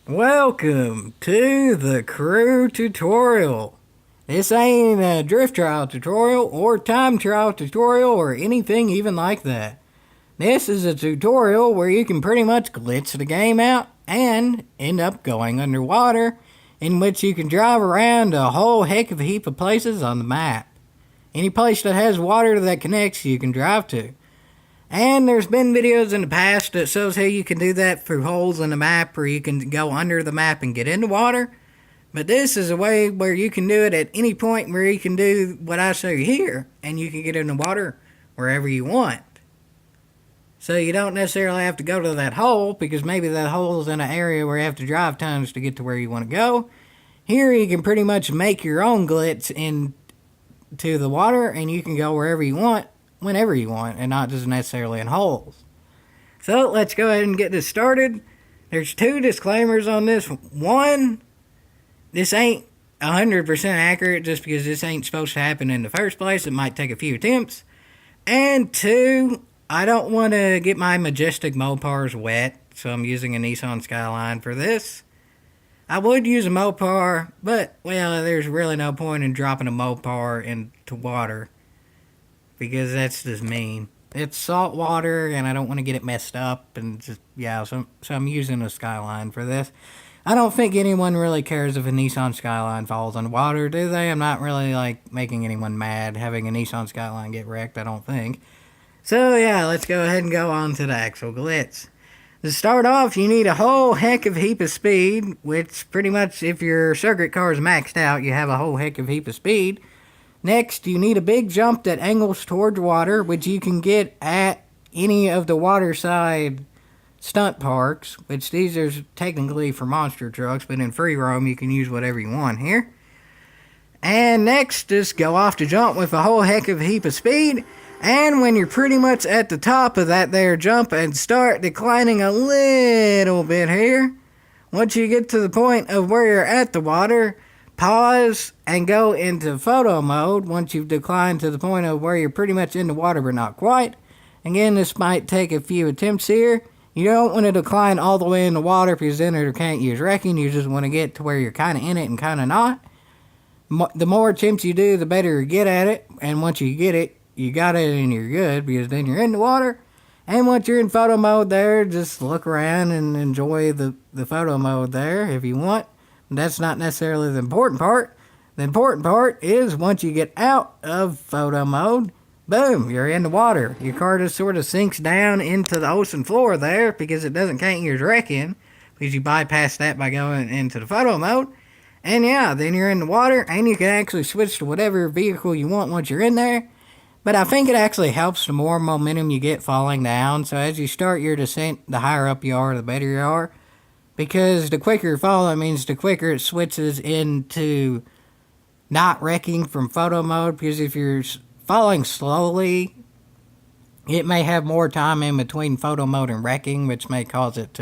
Welcome to the crew tutorial. This ain't a drift trial tutorial or time trial tutorial or anything even like that. This is a tutorial where you can pretty much glitch the game out and end up going underwater, in which you can drive around a whole heck of a heap of places on the map. Any place that has water that connects you can drive to. And there's been videos in the past that shows how you can do that through holes in the map, or you can go under the map and get into water. But this is a way where you can do it at any point where you can do what I show you here, and you can get in the water wherever you want. So you don't necessarily have to go to that hole, because maybe that hole is in an area where you have to drive tons to get to where you want to go. Here you can pretty much make your own glitch into the water, and you can go wherever you want, whenever you want, and not just necessarily in holes. So let's go ahead and get this started. There's two disclaimers on this. One, this ain't 100% accurate just because this ain't supposed to happen in the first place. It might take a few attempts. And two, I don't want to get my Majestic Mopars wet, so I'm using a Nissan Skyline for this. I would use a Mopar, but, well, there's really no point in dropping a Mopar into water, because that's just mean. It's salt water, and I don't want to get it messed up, and just, yeah, so I'm using a Skyline for this. I don't think anyone really cares if a Nissan Skyline falls in water, do they? I'm not really, making anyone mad having a Nissan Skyline get wrecked, I don't think. So, yeah, let's go ahead and go on to the actual glitch. To start off, you need a whole heck of heap of speed, which pretty much, if your circuit car is maxed out, you have a whole heck of heap of speed. Next, you need a big jump that angles towards water, which you can get at any of the waterside stunt parks, which these are technically for monster trucks, but in free roam you can use whatever you want here. And next, just go off the jump with a whole heck of a heap of speed, and when you're pretty much at the top of that there jump and start declining a little bit here, once you get to the point of where you're at the water, pause and go into photo mode once you've declined to the point of where you're pretty much in the water but not quite. Again, this might take a few attempts here. You don't want to decline all the way in the water because then you can't use wrecking. You just want to get to where you're kind of in it and kind of not. The more attempts you do, the better you get at it. And once you get it, you got it and you're good, because then you're in the water. And once you're in photo mode there, just look around and enjoy the photo mode there if you want. That's not necessarily the important part. The important part is once you get out of photo mode, boom, you're in the water. Your car just sort of sinks down into the ocean floor there because it can't use wrecking, because you bypass that by going into the photo mode. And yeah, then you're in the water, and you can actually switch to whatever vehicle you want once you're in there. But I think it actually helps the more momentum you get falling down. So as you start your descent, the higher up you are, the better you are. Because the quicker you fall, that means the quicker it switches into not wrecking from photo mode. Because if you're falling slowly, it may have more time in between photo mode and wrecking, which may cause it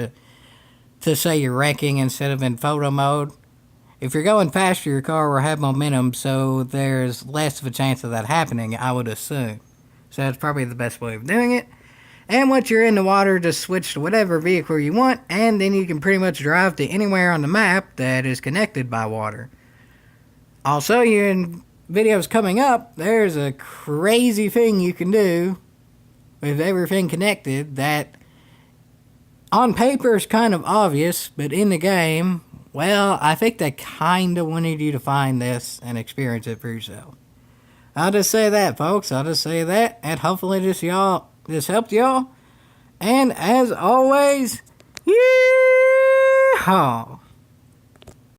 to say you're wrecking instead of in photo mode. If you're going faster, your car will have momentum, so there's less of a chance of that happening, I would assume. So that's probably the best way of doing it. And once you're in the water, just switch to whatever vehicle you want, and then you can pretty much drive to anywhere on the map that is connected by water. I'll show you in videos coming up, there's a crazy thing you can do with everything connected that on paper is kind of obvious, but in the game, well, I think they kind of wanted you to find this and experience it for yourself. I'll just say that, folks. I'll just say that, and hopefully this helped y'all. And as always, yeehaw!